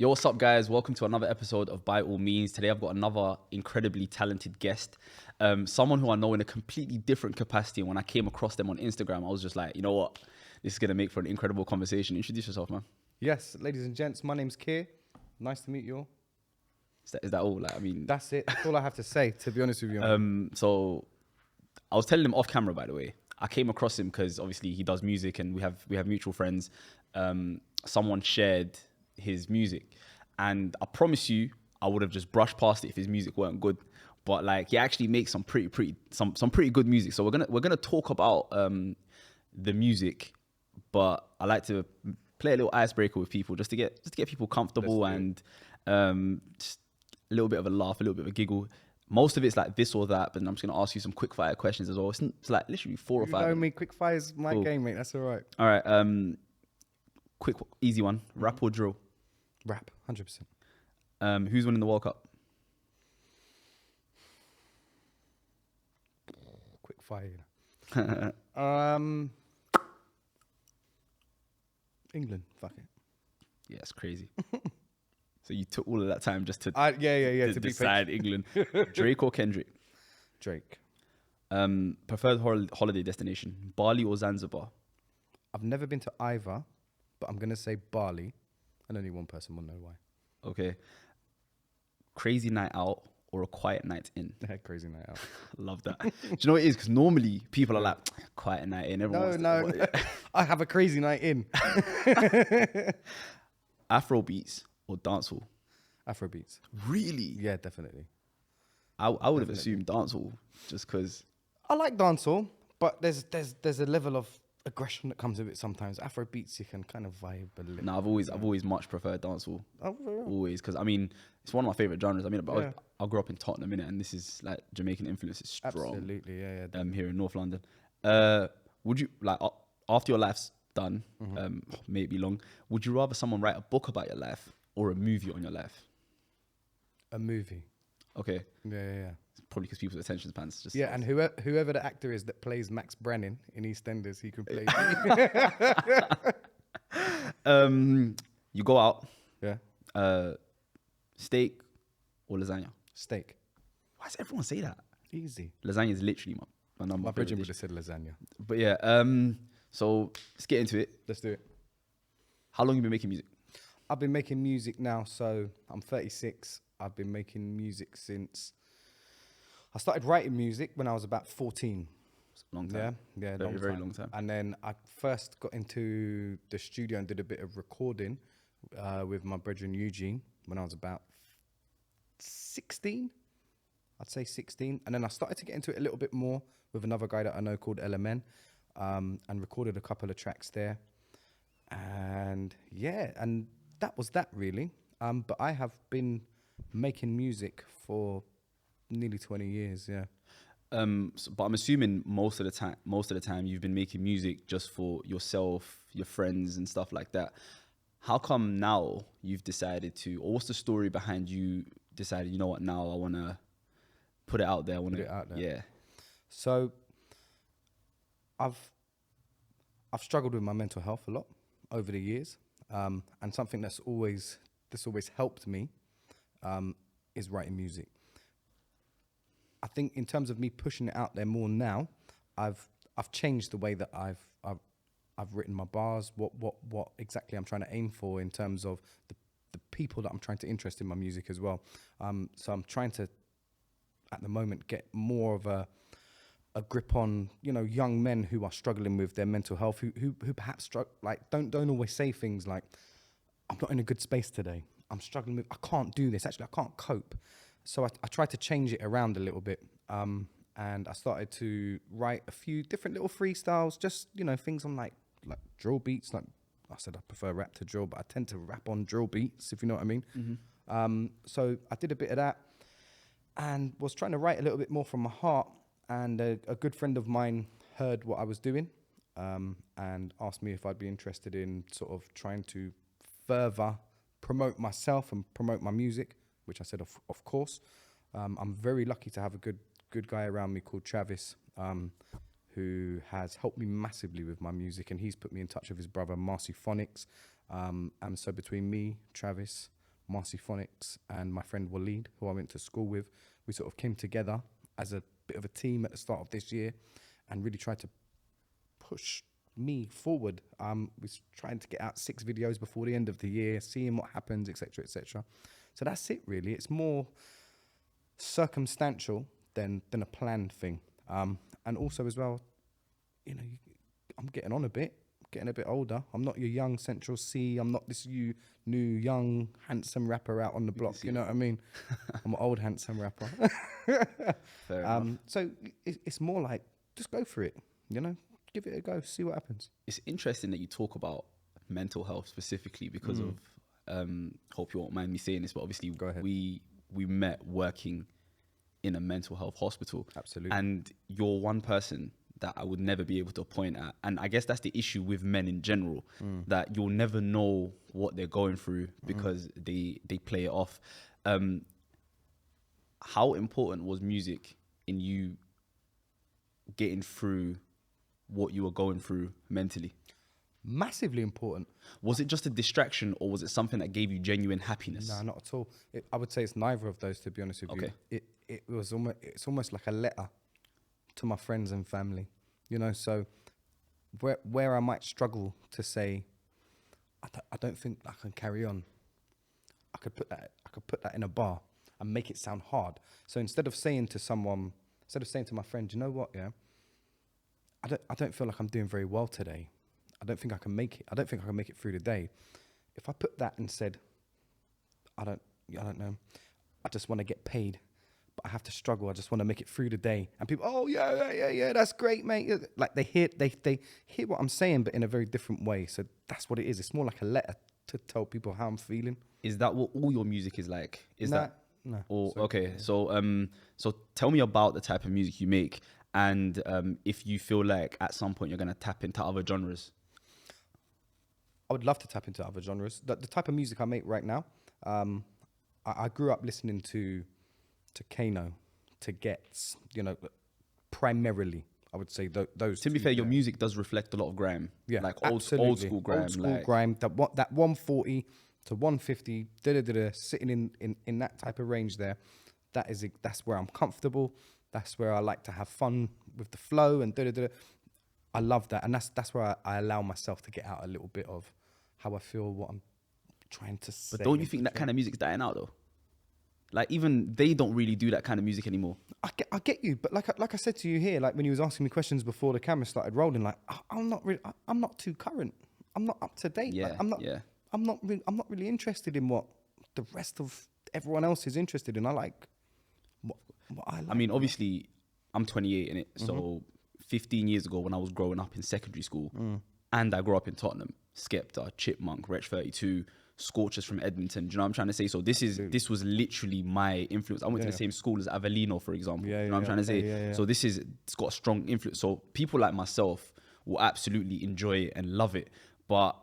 Yo, what's up, guys? Welcome to another episode of By All Means. Today, I've got another incredibly talented guest, someone who I know in a completely different capacity. And when I came across them on Instagram, I was just like, you know what? This is going to make for an incredible conversation. Introduce yourself, man. Yes, ladies and gents, my name's Kier. Nice to meet you all. Is that all? Like, I mean, That's it. That's all I have to say, to be honest with you. So I was telling him off camera, by the way. I came across him because obviously he does music and we have mutual friends. Someone shared his music, and I promise you, I would have just brushed past it if his music weren't good. But like, he actually makes some pretty good music. So we're gonna talk about the music, but I like to play a little icebreaker with people just to get people comfortable and just a little bit of a laugh, a little bit of a giggle. Most of it's like this or that, but I'm just gonna ask you some quick fire questions as well. It's like literally 4 or 5. You know me, quick fire is my game, mate. That's all right. All right, quick, easy one. Rap or drill? Rap, 100%. Who's winning the World Cup? Quick fire. You know. England, fuck it. Yeah, it's crazy. So you took all of that time just to to decide England. Drake or Kendrick? Drake. Preferred holiday destination, Bali or Zanzibar? I've never been to either, but I'm gonna say Bali, and only one person will know why. Okay. Crazy night out or a quiet night in? Crazy night out. Love that. Do you know what it is? Because normally people are like, quiet night in. No. I have a crazy night in. Afro beats or dancehall? Afrobeats. Really? Yeah, definitely. I would have assumed dancehall just because. I like dancehall, but there's a level of aggression that comes with it sometimes. Afrobeats, you can kind of vibe a little. No, I've always much preferred dancehall. Oh, for real? Always, because I mean, it's one of my favorite genres. I mean, I grew up in Tottenham, innit, and this is like Jamaican influence is strong. Absolutely, yeah. Here in North London. Would you like after your life's done, maybe long? Would you rather someone write a book about your life or a movie on your life? A movie. Okay. Yeah. It's probably because people's attention spans just. Yeah, and whoever the actor is that plays Max Brannan in EastEnders, he can play. You go out. Yeah. Steak or lasagna? Steak. Why does everyone say that? Easy. Lasagna is literally my number. My brethren would have said lasagna. But yeah, so let's get into it. Let's do it. How long have you been making music? I've been making music now, so I'm 36. I've been making music since I started writing music when I was about 14. Long time. Yeah, very long time. And then I first got into the studio and did a bit of recording with my brethren Eugene when I was about 16. I'd say 16. And then I started to get into it a little bit more with another guy that I know called LMN, and recorded a couple of tracks there. And yeah, and that was that really. But I have been making music for nearly 20 years, yeah. But I'm assuming most of the time you've been making music just for yourself, your friends and stuff like that. How come now you've decided to, or what's the story behind you decided, you know what, now I want to put it out there. Put it out there. Yeah. So I've struggled with my mental health a lot over the years. And something that's always helped me is writing music. I think in terms of me pushing it out there more now, I've changed the way that I've written my bars, what exactly I'm trying to aim for in terms of the people that I'm trying to interest in my music as well. So I'm trying to, at the moment, get more of a grip on, you know, young men who are struggling with their mental health, who perhaps don't always say things like, I'm not in a good space today. I'm struggling with, I can't do this. Actually, I can't cope. So I tried to change it around a little bit. And I started to write a few different little freestyles, just, you know, things on like drill beats. Like I said, I prefer rap to drill, but I tend to rap on drill beats, if you know what I mean. Mm-hmm. So I did a bit of that and was trying to write a little bit more from my heart. And a good friend of mine heard what I was doing and asked me if I'd be interested in sort of trying to further promote myself and promote my music, which I said, of course. I'm very lucky to have a good guy around me called Travis, who has helped me massively with my music, and he's put me in touch with his brother, Marcy Phonics. And so between me, Travis, Marcy Phonics and my friend Waleed, who I went to school with. We sort of came together as a bit of a team at the start of this year and really tried to push me forward. Was trying to get out 6 videos before the end of the year, seeing what happens, etc., etc. So that's it, really. It's more circumstantial than a planned thing. And also as well, you know, I'm getting on a bit, getting a bit older. I'm not your young Central C. I'm not this new young handsome rapper out on the block. You know what I mean? I'm an old handsome rapper. Fair enough. So it's more like just go for it. You know, give it a go, see what happens. It's interesting that you talk about mental health specifically because of. Hope you won't mind me saying this, but obviously Go ahead. we met working in a mental health hospital. Absolutely. And you're one person that I would never be able to point at. And I guess that's the issue with men in general, that you'll never know what they're going through because they play it off. How important was music in you getting through what you were going through mentally? Massively important. Was it just a distraction or was it something that gave you genuine happiness? No, not at all. I would say it's neither of those, to be honest with Okay. you. It's almost like a letter to my friends and family, you know. So where I might struggle to say, I don't think I can carry on. I could put that in a bar and make it sound hard. So instead of saying to my friend, you know what, yeah, I don't feel like I'm doing very well today. I don't think I can make it. I don't think I can make it through the day. If I put that and said, I don't know, I just want to get paid, but I have to struggle. I just want to make it through the day. And people, oh yeah, that's great, mate. Like they hear what I'm saying, but in a very different way. So that's what it is. It's more like a letter to tell people how I'm feeling. Is that what all your music is like? No. Or So, okay, so tell me about the type of music you make, and if you feel like at some point you're gonna tap into other genres. I would love to tap into other genres. The type of music I make right now, I grew up listening to Kano, to Gets, you know, primarily. I would say those. To be two fair, your there. music does reflect a lot of grime. Yeah, like absolutely. old school grime. Old school like, grime. That 140 to 150, sitting in that type of range there. That's where I'm comfortable. That's where I like to have fun with the flow and I love that, and that's where I allow myself to get out a little bit of how I feel, what I'm trying to say. But don't you think that kind of music's dying out though? Like even they don't really do that kind of music anymore. I get you, but like I said to you here, like when you was asking me questions before the camera started rolling, like I'm not too current. I'm not up to date. Yeah, Like, I'm not really interested in what the rest of everyone else is interested in. I like what I like. I mean, obviously, I'm 28 in it, so 15 years ago when I was growing up in secondary school, and I grew up in Tottenham, Skepta, Chipmunk, Wretch 32, Scorchers from Edmonton. Do you know what I'm trying to say? So this was literally my influence. I went to the same school as Avellino, for example. You know what I'm trying to say? Yeah. So it's got a strong influence. So people like myself will absolutely enjoy it and love it. But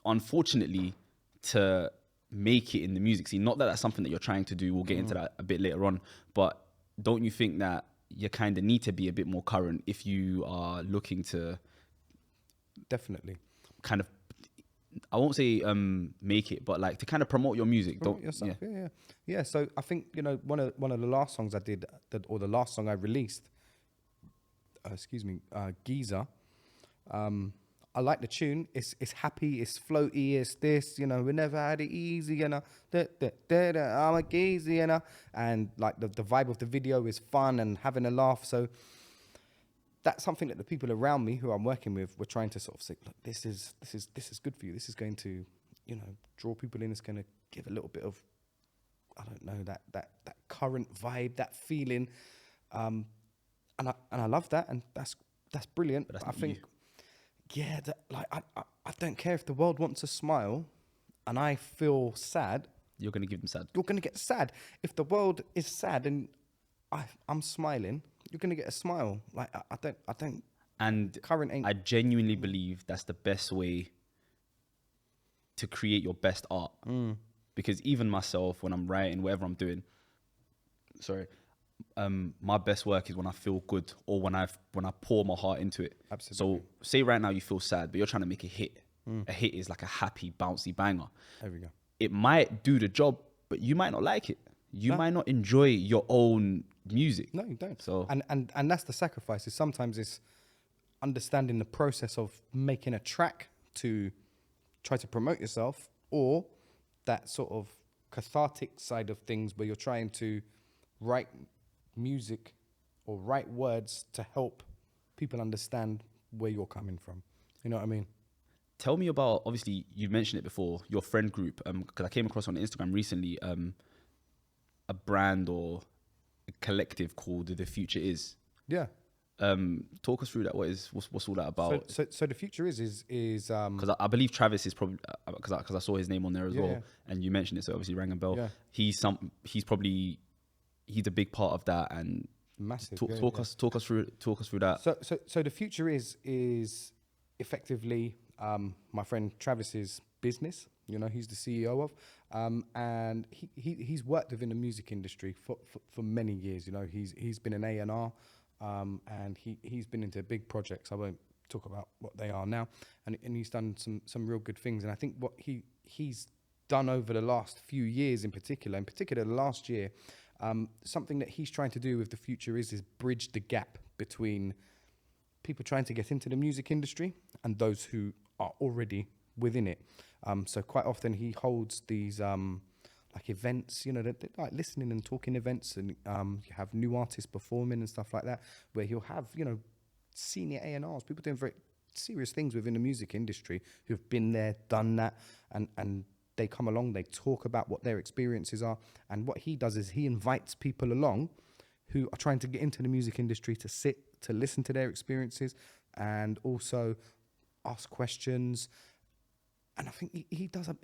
unfortunately, to make it in the music scene, not that that's something that you're trying to do, we'll get into that a bit later on, but don't you think that you kind of need to be a bit more current if you are looking to Definitely. kind of, I won't say make it, but like to kind of promote your music? Promote yourself. Yeah. So I think, you know, one of the last songs I did, or the last song I released, Geezer. I like the tune. It's happy. It's floaty. It's this. You know, we never had it easy. You know, I'm a geezer. You know, and like the vibe of the video is fun and having a laugh. So that's something that the people around me who I'm working with were trying to sort of say, look, this is good for you. This is going to, you know, draw people in. It's going to give a little bit of, I don't know, that current vibe, that feeling, and I love that, and that's brilliant. But that's I not think, you. yeah, I don't care if the world wants a smile, and I feel sad. You're going to give them sad. You're going to get sad. If the world is sad and I'm smiling, you're going to get a smile. Like I don't. And Current ain't. I genuinely believe that's the best way to create your best art. Because even myself, when I'm writing, whatever I'm doing, my best work is when I feel good or when I pour my heart into it. Absolutely. So say right now you feel sad, but you're trying to make a hit. A hit is like a happy, bouncy banger. There we go. it might do the job, but you might not like it. You No. might not enjoy your own music. No, you don't. So And that's the sacrifice. Is sometimes it's understanding the process of making a track to try to promote yourself, or that sort of cathartic side of things where you're trying to write music or write words to help people understand where you're coming from. You know what I mean? tell me about, obviously you mentioned it before, your friend group, because I came across on Instagram recently a brand or a collective called The Future Is. Yeah. Talk us through that. What's all that about? So the future is Because I believe Travis is probably, because I saw his name on there as well, yeah. and you mentioned it, so obviously rang a bell. Yeah. He's a big part of that, and massive. talk us through that. So the future is effectively my friend Travis's business. You know, he's the CEO of, and he's worked within the music industry for many years. You know, he's been an A&R. And he's been into big projects. I won't talk about what they are now. And he's done some real good things. And I think what he's done over the last few years in particular last year, something that he's trying to do with The Future is bridge the gap between people trying to get into the music industry and those who are already within it. So quite often he holds these like events, you know, they're like listening and talking events, and you have new artists performing and stuff like that, where he'll have, you know, senior A&Rs, people doing very serious things within the music industry who've been there, done that, and they come along, they talk about what their experiences are, and what he does is he invites people along who are trying to get into the music industry to sit, to listen to their experiences, and also ask questions. And I think he does a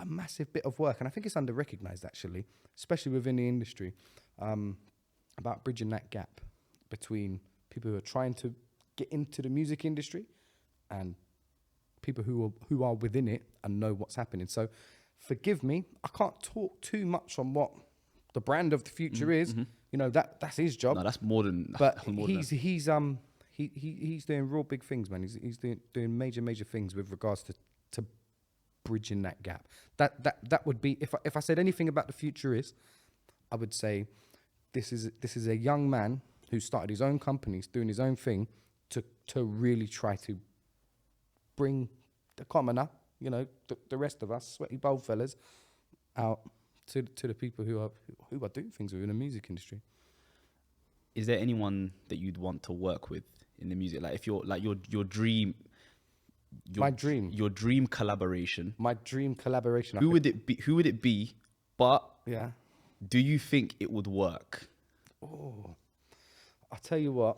massive bit of work, and I think it's under-recognised actually, especially within the industry, about bridging that gap between people who are trying to get into the music industry and people who are within it and know what's happening. So forgive me, I can't talk too much on what the brand of The Future is. You know, that's his job. No, that's more than. But more he's than he's doing real big things, man. He's doing major things with regards to bridging that gap. That would be, if I said anything about The Future is, I would say this is a young man who started his own companies, doing his own thing, to really try to bring the commoner, you know, the rest of us, sweaty bold fellas, out to the people who are doing things within the music industry. Is there anyone that you'd want to work with in the music? Like, if you're like your dream. Your dream collaboration. My dream collaboration. Who would it be? But yeah, do you think it would work? Oh, I'll tell you what.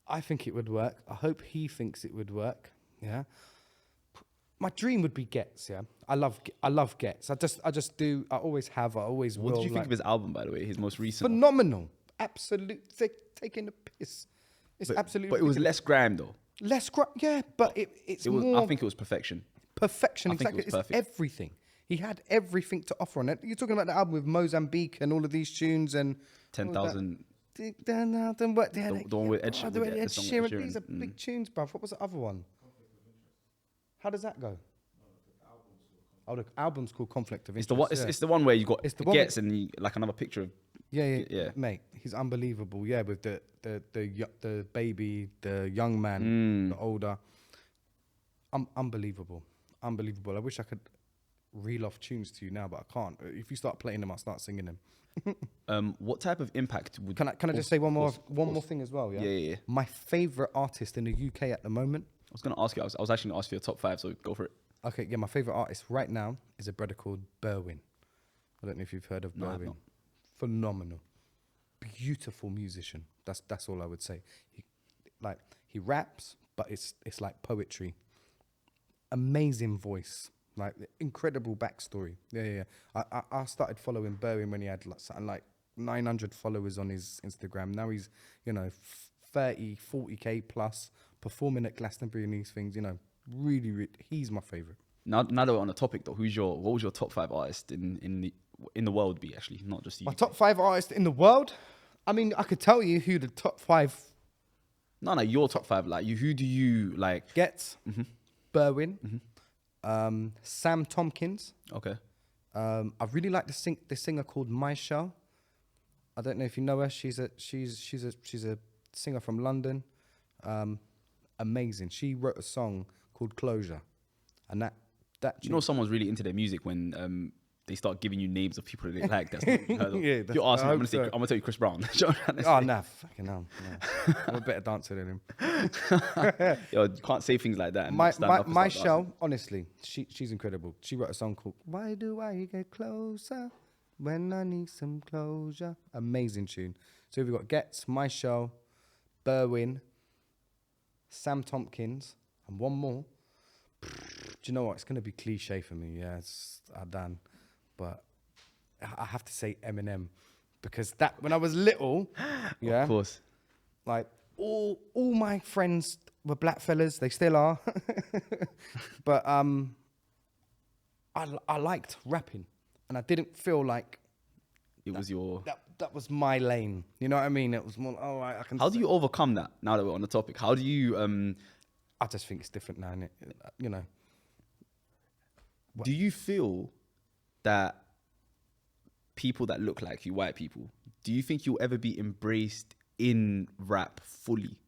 I think it would work. I hope he thinks it would work. Yeah. My dream would be Gets. Yeah. I love Gets. I just do. I always have. I always will. What did you think of his album, by the way? His most recent. Phenomenal. Absolute. Taking the piss. It's absolutely. But it was less grime though. Yeah, but it's more. I think it was perfection. Perfection, I think exactly. it was perfect. It's everything. He had everything to offer on it. You're talking about the album with Mozambique and all of these tunes and 10,000. The one with Ed Sheeran. Ed Sheeran. These are big tunes, bruv. What was the other one? How does that go? Oh, the album's called Conflict of Interest. It's the one where you got It's the the one Gets and like another picture of. Yeah, mate. He's unbelievable. Yeah, with the baby, the young man, the older. Unbelievable. I wish I could reel off tunes to you now, but I can't. If you start playing them, I'll start singing them. What type of impact would? Can I just say one more thing as well? Yeah. Yeah. My favorite artist in the UK at the moment. I was gonna ask you. I was actually gonna ask you your top 5. So go for it. Okay. Yeah, my favorite artist right now is a brother called Berwin. I don't know if you've heard of No, I have Berwin. not. Phenomenal, beautiful musician. That's all I would say. He raps, but it's like poetry. Amazing voice, like incredible backstory. Yeah. I started following Berwin when he had something like 900 followers on his Instagram. Now he's 40K plus, performing at Glastonbury and these things. You know, really, he's my favorite. Now that we're on the topic though, what was your top 5 artist in the world be, actually, not just you? My top 5 artists in the world? I mean, I could tell you who the top 5... No, your top 5. Like, who do you like? Gets, Berwin, Sam Tompkins, Okay. I really like this singer called Michelle. I don't know if you know her. She's a singer from London. Amazing. She wrote a song called Closure, and that You know someone's really into their music when they start giving you names of people that they like. That's not heard of. Yeah, If you're asking, I'm gonna tell you Chris Brown. Do you know what I'm trying to Oh say? nah, fucking hell. No. I'm a better dancer than him. Yo, you can't say things like that. And stand up and start dancing. Michelle, honestly, she's incredible. She wrote a song called "Why Do I Get Closer When I Need Some Closure." Amazing tune. So we've got Getz, Michelle, Berwin, Sam Tompkins, and one more. Do you know what? It's gonna be cliche for me. Yeah, it's Adan, but I have to say Eminem because that when I was little, yeah, Of course. like all my friends were black fellas. They still are, but I liked rapping, and I didn't feel like It was your. that was my lane. You know what I mean? It was more. Oh, I can. How do you overcome that? Now that we're on the topic, how do you? I just think it's different now, innit? You know. Do you feel that people that look like you, white people, do you think you'll ever be embraced in rap fully?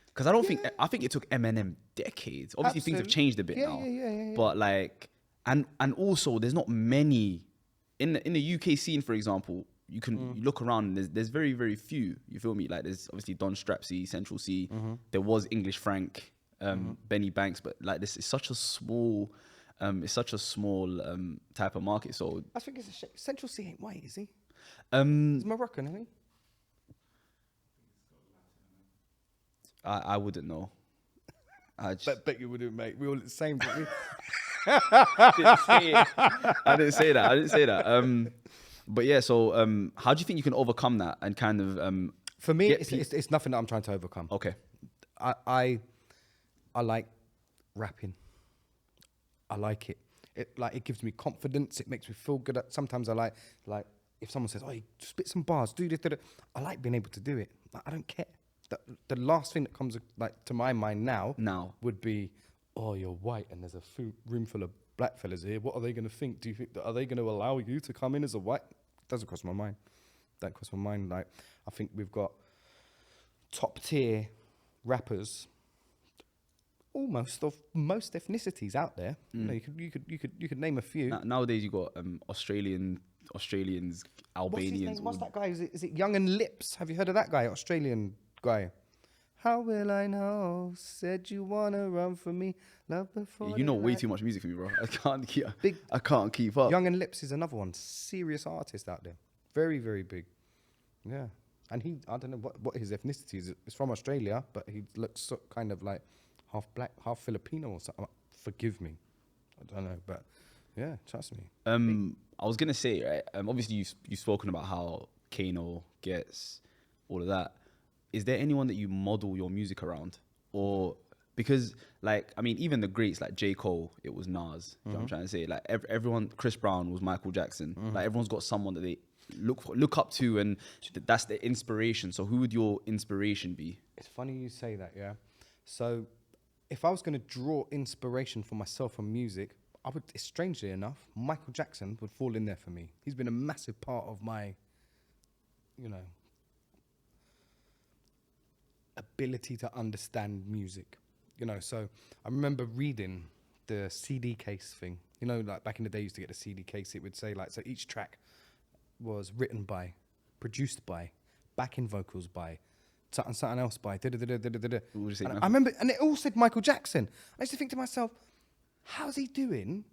Because I don't think. I think it took Eminem decades. Obviously, things have Absolutely. changed a bit now. Yeah. But like, and also, there's not many in the UK scene, for example. You look around. And there's very, very few. You feel me? Like there's obviously Don Strapsy, Central C. There was English Frank, Benny Banks, but like this is such a small. It's such a small type of market. So I think it's a shame. Central C ain't white, is he? um, He's Moroccan, isn't he? I wouldn't know. I just Bet you wouldn't, mate. We all the same, didn't we? didn't say it. I didn't say that. But yeah. So how do you think you can overcome that and kind of For me, get it's nothing that I'm trying to overcome. okay. I like rapping. I like it. It gives me confidence. It makes me feel good. Sometimes I like if someone says, "Oh, you spit some bars, do this." I like being able to do it. I don't care. The last thing that comes like to my mind now would be, "Oh, you're white and there's a room full of black fellas here. What are they going to think? Do you think are they going to allow you to come in as a white?" Doesn't cross my mind. Don't cross my mind. Like I think we've got top tier rappers. Almost of most ethnicities out there. You know, you could name a few. Nowadays you got Australians, What's his Albanians. name? What's that guy? Is it Young and Lips? Have you heard of that guy? Australian guy. How will I know? Said you wanna run for me. Love before. You know way too much music for me, bro. Big- I can't keep up. Young and Lips is another one. Serious artist out there. Very, very big. Yeah. And I don't know what his ethnicity is. It's from Australia, but he looks kind of like half black, half Filipino or something. Forgive me. I don't know, but yeah, trust me. I was gonna say, right? Obviously you've spoken about how Kano gets all of that. Is there anyone that you model your music around, or because like I mean, even the greats like J. Cole, it was Nas. You know what I'm trying to say? Like everyone, Chris Brown was Michael Jackson. Like everyone's got someone that they look up to, and that's their inspiration. So who would your inspiration be? It's funny you say that, yeah. So if I was going to draw inspiration for myself from music, I would, strangely enough, Michael Jackson would fall in there for me. He's been a massive part of my, ability to understand music. So I remember reading the CD case thing. Like back in the day, you used to get the CD case. It would say so each track was written by, produced by, backing vocals by, something else by, I remember, and it all said Michael Jackson. I used to think to myself, how's he doing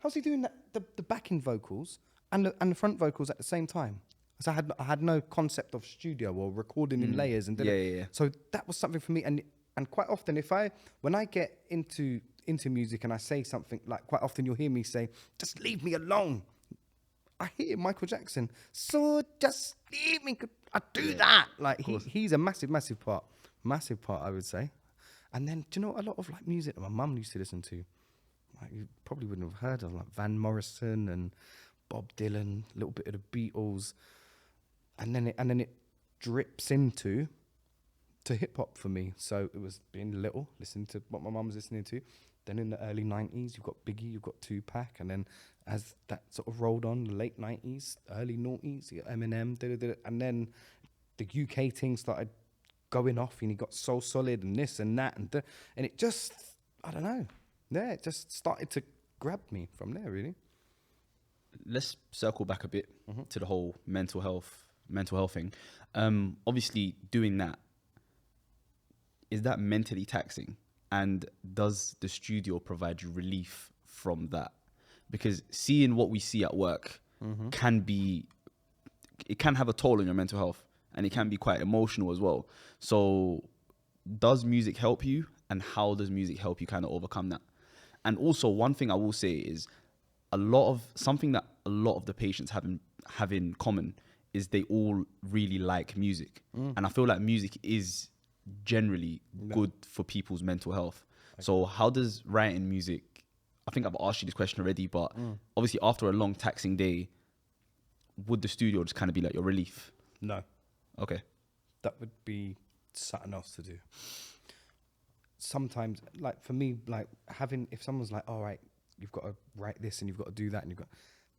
that, the backing vocals and the front vocals at the same time? Because I had no concept of studio or recording in layers and Yeah. So that was something for me, and quite often when I get into music and I say something, like quite often you'll hear me say, "Just leave me alone." I hear Michael Jackson, so just leave me. I do that. Like he's a massive part, I would say. And then do you know a lot of like music that my mum used to listen to, like you probably wouldn't have heard of, like Van Morrison and Bob Dylan, a little bit of the Beatles, and then it drips to hip hop for me. So it was being little, listening to what my mum was listening to, Then in the early 90s, you've got Biggie, you've got Tupac. And then as that sort of rolled on, the late 90s, early noughties, you got Eminem, and then the UK thing started going off, and you got Soul Solid and this and that. And it just, I don't know. Yeah, it just started to grab me from there, really. Let's circle back a bit to the whole mental health thing. Obviously, doing that, is that mentally taxing? And does the studio provide you relief from that? Because seeing what we see at work it can have a toll on your mental health, and it can be quite emotional as well. So does music help you, and how does music help you kind of overcome that? And also, one thing I will say is something that a lot of the patients have in common is they all really like music. And I feel like music is generally good for people's mental health. So how does writing music, I think I've asked you this question already, but obviously after a long taxing day, would the studio just kind of be like your relief? No. Okay. That would be something else to do. Sometimes, like for me, like if someone's like, all right, you've got to write this and you've got to do that, and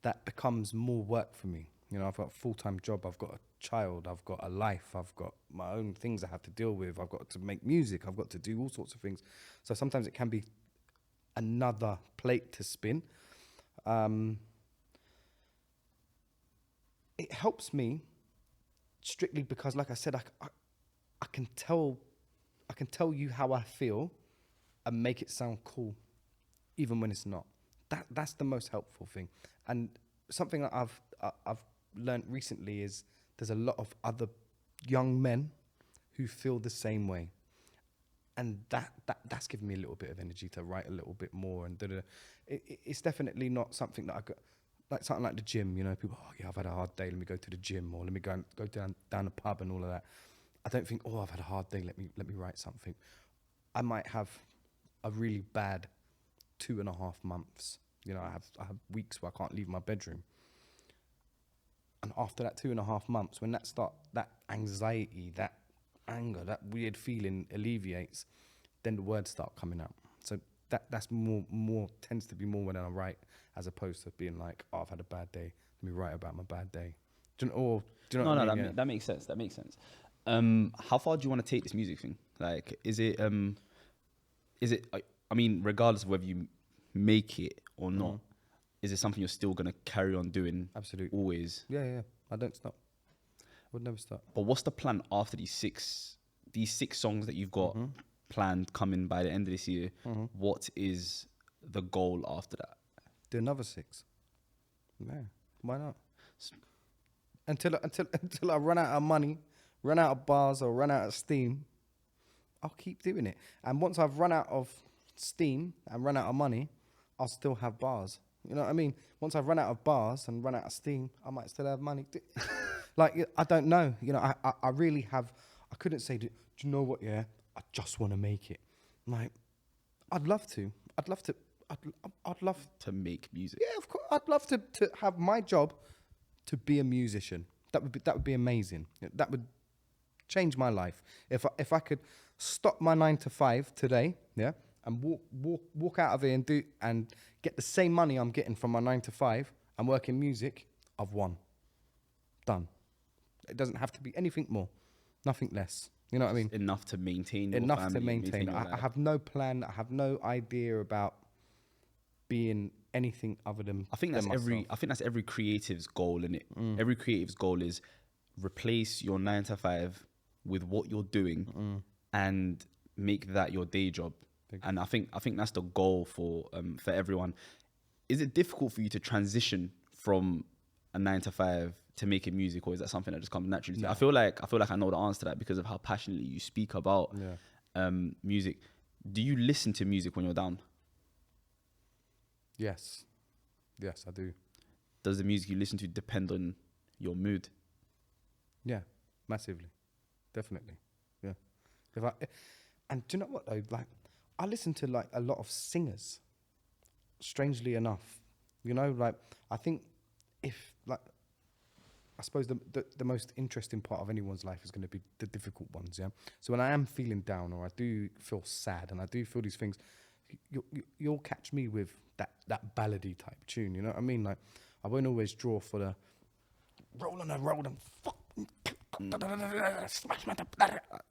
that becomes more work for me. You know, I've got a full-time job, I've got a child, I've got a life, I've got my own things I have to deal with, I've got to make music, I've got to do all sorts of things. So sometimes it can be another plate to spin. It helps me strictly because, like I said, I can tell you how I feel and make it sound cool, even when it's not. That's the most helpful thing. And something that I've learned recently is there's a lot of other young men who feel the same way, and that's given me a little bit of energy to write a little bit more. And it's definitely not something that I got. Like something like the gym, you know, people, oh yeah, I've had a hard day, let me go to the gym, or let me go down the pub and all of that. I don't think, oh, I've had a hard day, let me write something. I might have a really bad 2.5 months. You know, I have weeks where I can't leave my bedroom. And after that 2.5 months, when that anxiety, that anger, that weird feeling alleviates, then the words start coming out. So that's more tends to be more when I write, as opposed to being like, oh, I've had a bad day, let me write about my bad day. Do you know what I mean? That makes sense. That makes sense. How far do you want to take this music thing? Like, is it? I mean, regardless of whether you make it or not, is it something you're still gonna carry on doing? Absolutely. Always. Yeah. I don't stop. Would never stop. But what's the plan after these six songs that you've got planned coming by the end of this year? What is the goal after that? Do another 6. Yeah, why not? Until I run out of money, run out of bars, or run out of steam, I'll keep doing it. And once I've run out of steam and run out of money, I'll still have bars. You know what I mean? Once I've run out of bars and run out of steam, I might still have money. Like, I don't know. You know, I really have. I couldn't say, do you know what? Yeah, I just want to make it. Like, I'd love to. I'd love to make music. Yeah, of course. I'd love to have my job to be a musician. That would be amazing. That would change my life. If I could stop my 9 to 5 today, yeah, and walk out of here and get the same money I'm getting from my 9 to 5 and work in music, I've won. Done. It doesn't have to be anything more, nothing less. You know what I mean? Enough to maintain your Enough family, to maintain. I have no plan. I have no idea about being anything other than. I think that's every creative's goal, innit? Every creative's goal is replace your 9 to 5 with what you're doing and make that your day job. And I think that's the goal for everyone. Is it difficult for you to transition from a 9 to 5 to making music, or is that something that just comes naturally? No. I feel like I know the answer to that because of how passionately you speak about music. Do you listen to music when you're down? Yes, I do. Does the music you listen to depend on your mood? Yeah, massively, definitely. Yeah. And do you know what though? Like, I listen to like a lot of singers. Strangely enough, you know, like I think I suppose the most interesting part of anyone's life is going to be the difficult ones, yeah? So when I am feeling down or I do feel sad and I do feel these things, you'll catch me with that ballady type tune. You know what I mean? Like, I won't always draw for the roll on a roll and fuck. Smash my.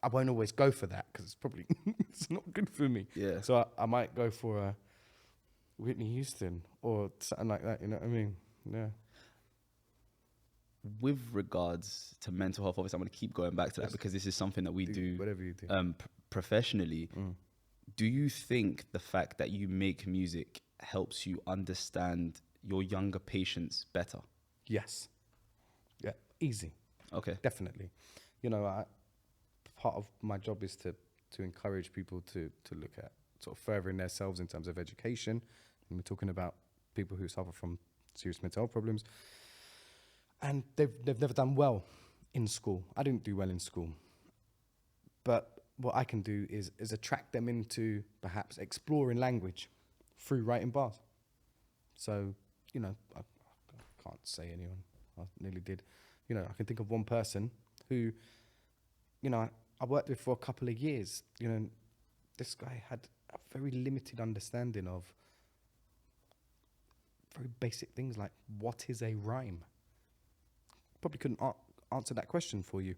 I won't always go for that because it's probably it's not good for me. Yeah. So I might go for a Whitney Houston or something like that. You know what I mean? Yeah. With regards to mental health, obviously, I'm going to keep going back to that because this is something that we do whatever you do. Professionally. Do you think the fact that you make music helps you understand your younger patients better? Yes. Yeah. Easy. Okay. Definitely. You know, part of my job is to encourage people to look at sort of furthering themselves in terms of education. And we're talking about people who suffer from serious mental health problems. And they've never done well in school. I didn't do well in school. But what I can do is attract them into perhaps exploring language through writing bars. So, you know, I can't say anyone. I nearly did. You know, I can think of one person who, you know, I worked with for a couple of years. You know, this guy had a very limited understanding of very basic things like what is a rhyme. Probably couldn't answer that question for you,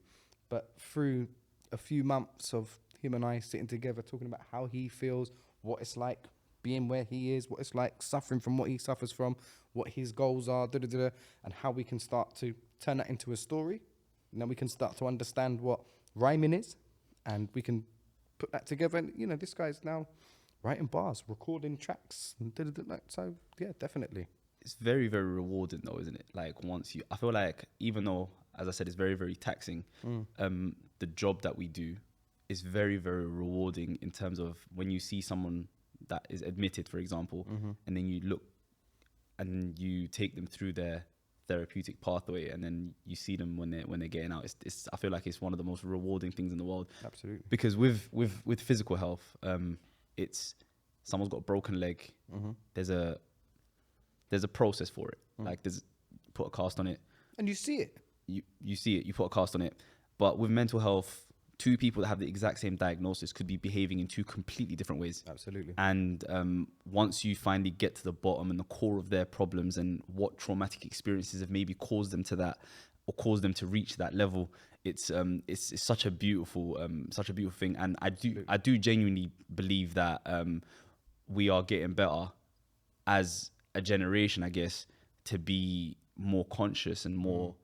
but through a few months of him and I sitting together talking about how he feels, what it's like being where he is, what it's like suffering from what he suffers from, what his goals are, and how we can start to turn that into a story. And then we can start to understand what rhyming is, and we can put that together. And, you know, this guy's now writing bars, recording tracks, and so yeah, definitely. It's very, very rewarding though, isn't it? Like I feel like even though, as I said, it's very, very taxing, the job that we do is very, very rewarding in terms of when you see someone that is admitted, for example, and then you look and you take them through their therapeutic pathway, and then you see them when they're getting out. It's I feel like it's one of the most rewarding things in the world. Absolutely. Because with physical health, it's someone's got a broken leg. There's a process for it. Like put a cast on it. And you see it. You see it, you put a cast on it. But with mental health, two people that have the exact same diagnosis could be behaving in two completely different ways. Absolutely. And once you finally get to the bottom and the core of their problems and what traumatic experiences have maybe caused them to that or caused them to reach that level, it's such a beautiful thing. And I do genuinely believe that we are getting better as a generation, I guess, to be more conscious and more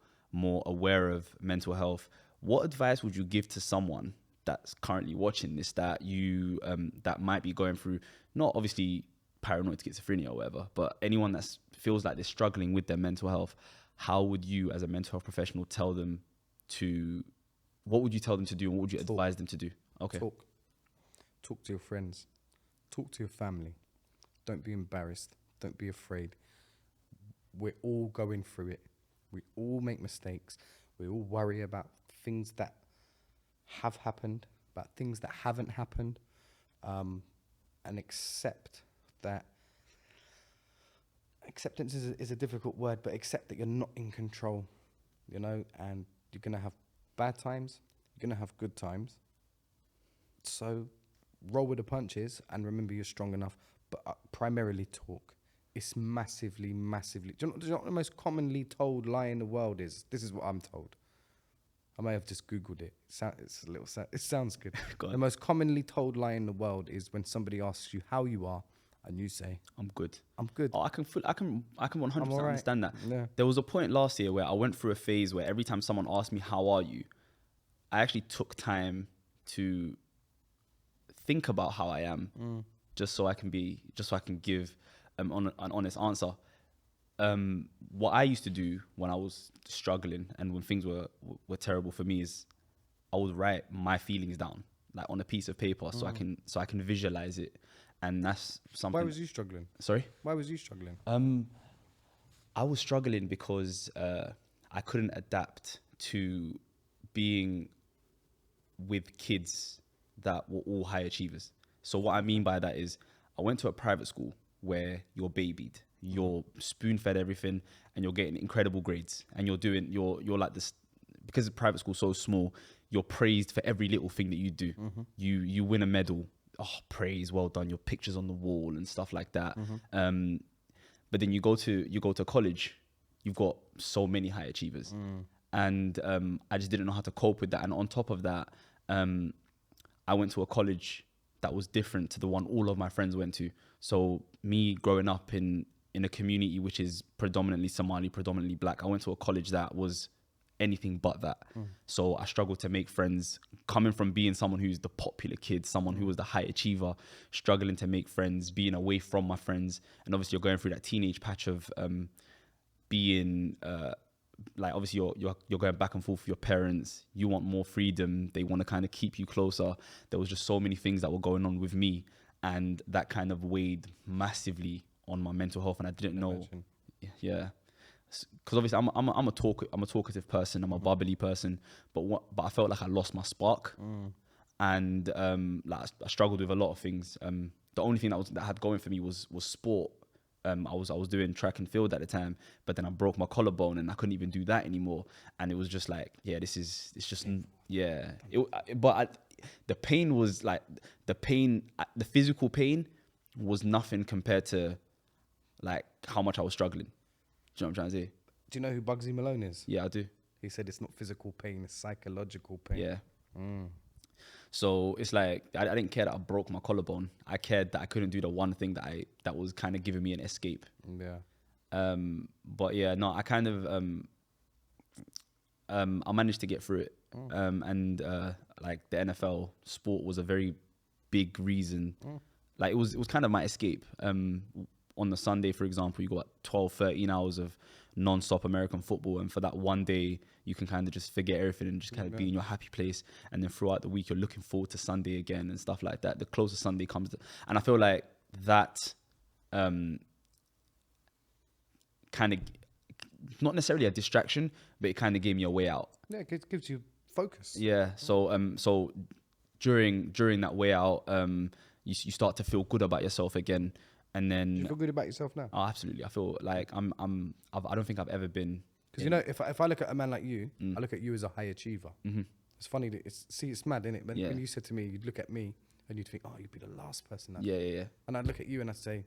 aware of mental health. What advice would you give to someone that's currently watching this, that you that might be going through, not obviously paranoid schizophrenia or whatever, but anyone that feels like they're struggling with their mental health? How would you, as a mental health professional, tell them to? What would you tell them to do, and what would you advise them to do? Okay. Talk to your friends. Talk to your family. Don't be embarrassed. Don't be afraid. We're all going through it. We all make mistakes. We all worry about things that have happened, about things that haven't happened, and accept that. Acceptance is a difficult word, but accept that you're not in control, you know, and you're going to have bad times, you're going to have good times. So roll with the punches and remember you're strong enough, but primarily talk. It's massively. Do you know what the most commonly told lie in the world is? This is what I'm told. I may have just Googled it. It sounds good. The most commonly told lie in the world is when somebody asks you how you are, and you say, I'm good. I'm good. Oh, I can 100% understand that. Yeah. There was a point last year where I went through a phase where every time someone asked me, how are you? I actually took time to think about how I am, just so I can give an honest answer. What I used to do when I was struggling and when things were terrible for me is I would write my feelings down, like on a piece of paper, so I can visualize it. And that's something. Why was you struggling? Sorry? Why was you struggling? I was struggling because I couldn't adapt to being with kids that were all high achievers. So what I mean by that is I went to a private school where you're babied, you're spoon-fed everything, and you're getting incredible grades. And you're like this, because the private school's so small, you're praised for every little thing that you do. You win a medal oh, praise, well done, your pictures on the wall and stuff like that. Mm-hmm. But then you go to college, you've got so many high achievers, and I just didn't know how to cope with that. And on top of that, I went to a college that was different to the one all of my friends went to. So me growing up in a community which is predominantly Somali, predominantly black, I went to a college that was anything but that. So I struggled to make friends, coming from being someone who's the popular kid, someone who was the high achiever, struggling to make friends, being away from my friends. And obviously you're going through that teenage patch of being like, obviously you're going back and forth with your parents. You want more freedom. They want to kind of keep you closer. There was just so many things that were going on with me, and that kind of weighed massively on my mental health. And I didn't know. Yeah. Because obviously I'm a talkative person. I'm a bubbly person, but I felt like I lost my spark, and like I struggled with a lot of things. The only thing that had going for me was sport. I was doing track and field at the time, but then I broke my collarbone and I couldn't even do that anymore. And it was just like, yeah, it's just yeah. The pain was like the physical pain was nothing compared to like how much I was struggling. Do you know what I'm trying to say? Do you know who Bugsy Malone is? Yeah, I do. He said it's not physical pain, it's psychological pain. Yeah. So it's like I didn't care that I broke my collarbone. I cared that I couldn't do the one thing that was kind of giving me an escape. Yeah. But yeah, no, I kind of I managed to get through it. And like the NFL sport was a very big reason. Like it was kind of my escape. On the Sunday, for example, you got 12, 13 hours of non-stop American football, and for that one day you can kind of just forget everything and just kind of be in your happy place. And then throughout the week you're looking forward to Sunday again and stuff like that. The closer Sunday comes and I feel like that kind of, not necessarily a distraction, but it kind of gave me a way out. Yeah, it gives you focus. Yeah. So during that way out, you start to feel good about yourself again. And then Do you feel good about yourself now? Oh, absolutely. I feel like I don't think I've ever been. Because, you know, if I look at a man like you, I look at you as a high achiever. It's funny that it's mad, isn't it? When you said to me, you'd look at me and you'd think, oh, you'd be the last person. Yeah. And I'd look at you and I'd say,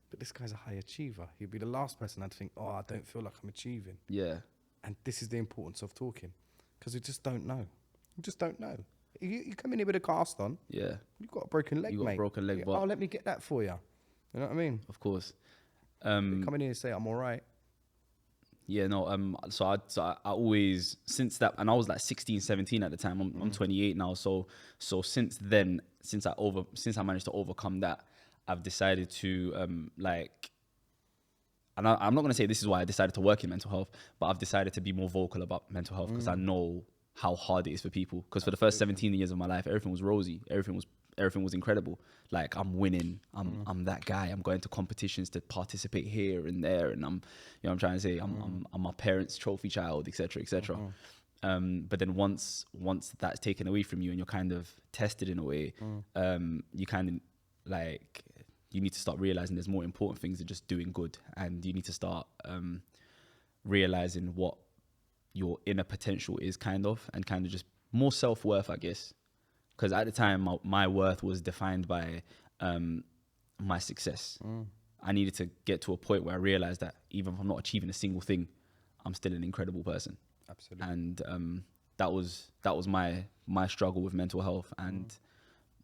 but this guy's a high achiever. He'd be the last person. I'd think, oh, I don't feel like I'm achieving. Yeah. And this is the importance of talking, because you just don't know. You just don't know. You come in here with a cast on. Yeah. You've got a broken leg, mate. You got a broken leg, but oh, let me get that for you. You know what I mean? Of course. Come in here and say I'm all right. Yeah, no. So I always, since that, and I was like 16, 17 at the time. I'm 28 now. So since then, since I managed to overcome that, I've decided to like, and I'm not gonna say this is why I decided to work in mental health, but I've decided to be more vocal about mental health because I know how hard it is for people. Because for the first 17 years of my life, everything was rosy. Everything was incredible. Like I'm winning. I'm that guy. I'm going to competitions to participate here and there, and I'm trying to say I'm my parents' trophy child, etc., etc. But then once that's taken away from you and you're kind of tested in a way, you kind of like you need to start realizing there's more important things than just doing good, and you need to start realizing what your inner potential is, kind of just more self-worth, I guess. Because at the time, my worth was defined by my success. I needed to get to a point where I realized that even if I'm not achieving a single thing, I'm still an incredible person. Absolutely. And that was my struggle with mental health. And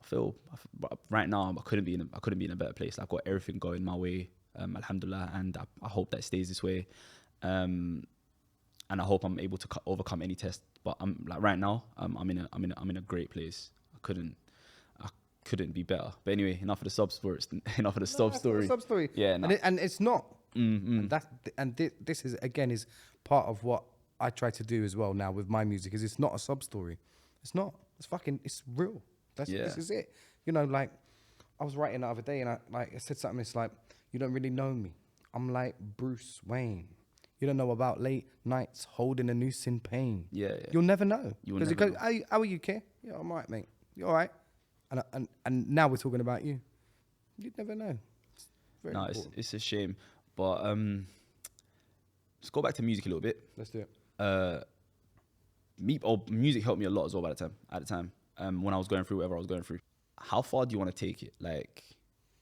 I feel right now I couldn't be in a better place. I've got everything going my way, alhamdulillah, and I hope that it stays this way. And I hope I'm able to overcome any test. But I'm like right now, I'm in a great place. I couldn't be better. But anyway, enough of the sub story. Enough of the sub story. Sub story. Yeah, no. And it's not. And this is again is part of what I try to do as well now with my music. Is it's not a sub story. It's not. It's real. This is it. You know, like I was writing the other day and I said something. It's like, you don't really know me. I'm like Bruce Wayne. You don't know about late nights holding a noose in pain. Yeah. You'll never know. You'll never know. How are you, Kier? Yeah, I'm all right, mate. You all right? And now we're talking about you. You'd never know. It's very important. It's a shame. But let's go back to music a little bit. Let's do it. Music helped me a lot as well at the time. When I was going through whatever I was going through. how far do you want to take it? Like,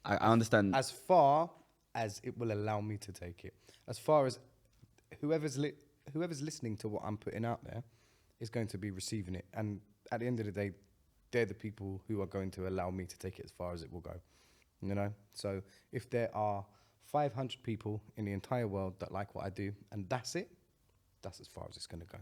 I understand. As far as it will allow me to take it. As far as whoever's listening to what I'm putting out there is going to be receiving it. And at the end of the day, they're the people who are going to allow me to take it as far as it will go. You know? So if there are 500 people in the entire world that like what I do, and that's it, that's as far as it's going to go.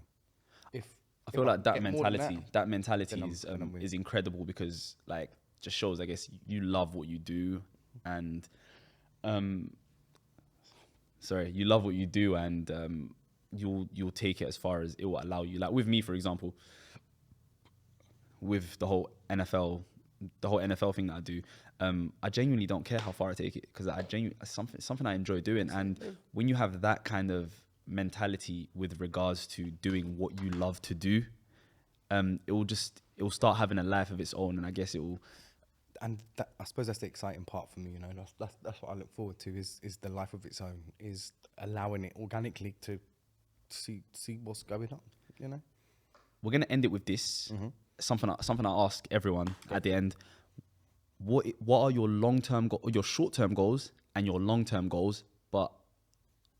I feel like that get more than mentality then I'm with is incredible because like just shows, I guess, you love what you do, and you love what you do, and you'll take it as far as it will allow you. Like with me, for example, with the whole NFL thing that I do, I genuinely don't care how far I take it because something I enjoy doing. And when you have that kind of mentality with regards to doing what you love to do, it will start having a life of its own, and I guess it will. And I suppose that's the exciting part for me, you know. That's what I look forward to is the life of its own, is allowing it organically to see what's going on, you know. We're gonna end it with this. Something I ask everyone at the end. What are your your short-term goals and your long-term goals? But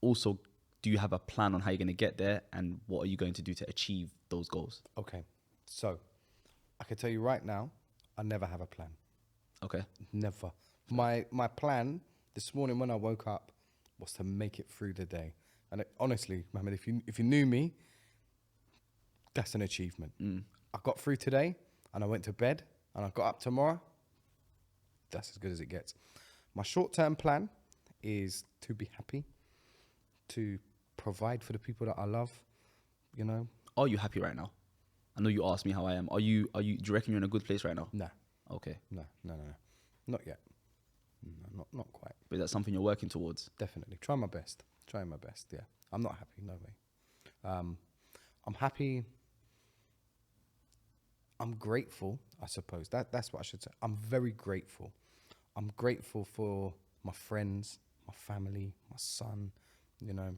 also, do you have a plan on how you're going to get there, and what are you going to do to achieve those goals? Okay, so I can tell you right now, I never have a plan. Okay. Never. My plan this morning when I woke up was to make it through the day. And honestly, Mohamed, if you knew me, that's an achievement. I got through today, and I went to bed, and I got up tomorrow. That's as good as it gets. My short-term plan is to be happy, to provide for the people that I love, you know. Are you happy right now? I know you asked me how I am. Do you reckon you're in a good place right now? Nah. Okay. No. Not yet. No, not quite. But is that something you're working towards? Definitely. Trying my best, yeah. I'm not happy, no way. I'm happy. I'm grateful, I suppose. That's what I should say. I'm very grateful. I'm grateful for my friends, my family, my son, you know,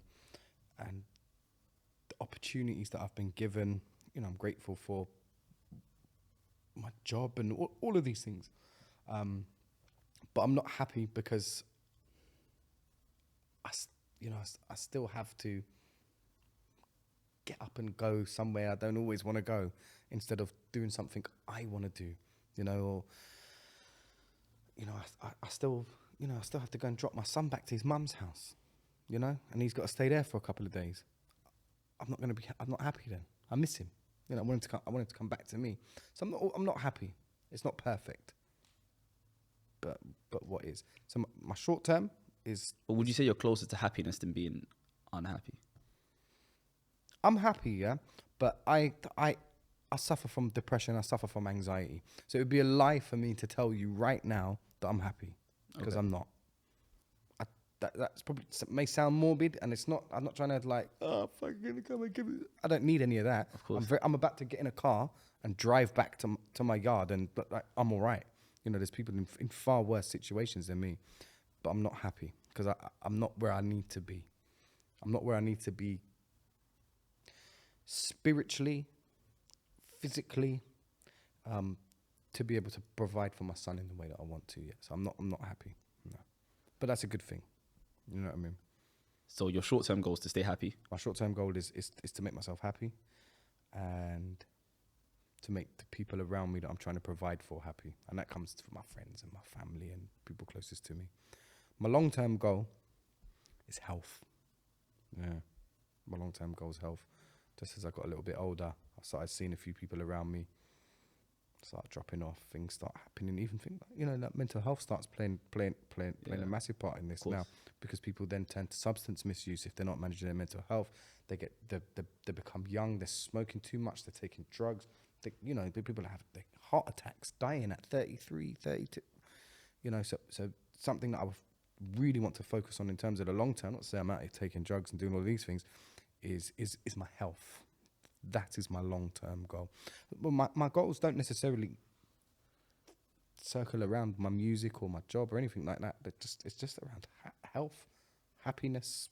and the opportunities that I've been given. You know, I'm grateful for my job and all of these things. But I'm not happy because I still have to get up and go somewhere I don't always want to go, instead of doing something I want to do, you know. Or, you know, I still have to go and drop my son back to his mum's house, you know, and he's got to stay there for a couple of days. I'm not happy then. I miss him. You know, I want him to come back to me. So I'm not happy. It's not perfect. But what is? So my short term is. But would you say you're closer to happiness than being unhappy? I'm happy, yeah, but I suffer from depression. I suffer from anxiety. So it would be a lie for me to tell you right now that I'm happy, because I'm not. That's probably may sound morbid, and it's not. I'm not trying to like, oh, fucking come and give me. I don't need any of that. Of course. I'm about to get in a car and drive back to my yard, and like, I'm all right. You know, there's people in far worse situations than me, but I'm not happy because I'm not where I need to be. I'm not where I need to be spiritually, physically, to be able to provide for my son in the way that I want to. Yeah, so I'm not happy. No, but that's a good thing. You know what I mean? So your short-term goal is to stay happy? My short-term goal is to make myself happy, and to make the people around me that I'm trying to provide for happy. And that comes from my friends and my family and people closest to me. My long-term goal is health. Yeah, my long-term goal is health. Just as I got a little bit older, I started seeing a few people around me start dropping off, things start happening, even things, you know, that mental health starts playing a massive part in this now, because people then turn to substance misuse if they're not managing their mental health. They become young, they're smoking too much, they're taking drugs. People have heart attacks, dying at 33, 32. You know, so something that I really want to focus on in terms of the long term, not to say I'm out here taking drugs and doing all these things, is my health. That is my long-term goal. Well, my goals don't necessarily circle around my music or my job or anything like that. It's just around health, happiness,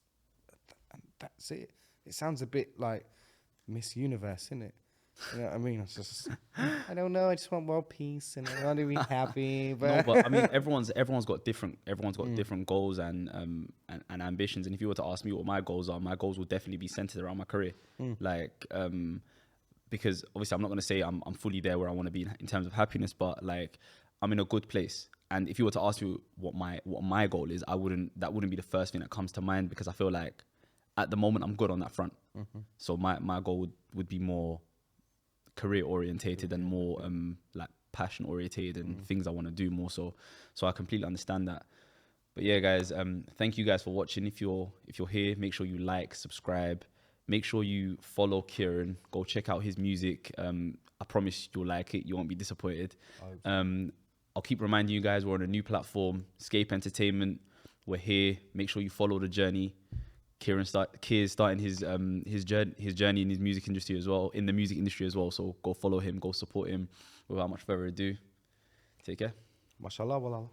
and that's it. It sounds a bit like Miss Universe, isn't it? You know what I mean? It's just, I don't know. I just want world peace and I want to be happy. But No, but I mean, everyone's got different goals and ambitions. And if you were to ask me what my goals are, my goals will definitely be centered around my career. Like, because obviously I'm not gonna say I'm fully there where I want to be in terms of happiness, but like I'm in a good place. And if you were to ask me what my goal is, that wouldn't be the first thing that comes to mind, because I feel like at the moment I'm good on that front. So my goal would be more career orientated and more like passion orientated and things I want to do more. So I completely understand that. But yeah, guys, thank you guys for watching. If you're here, make sure you like, subscribe, make sure you follow Kieran. Go check out his music. I promise you'll like it. You won't be disappointed. I'll keep reminding you guys, we're on a new platform, SKAPE Entertainment. We're here. Make sure you follow the journey. Kier's starting his journey in his music industry as well, in the music industry as well. So go follow him, go support him. Without much further ado, take care. Mashallah, wallah.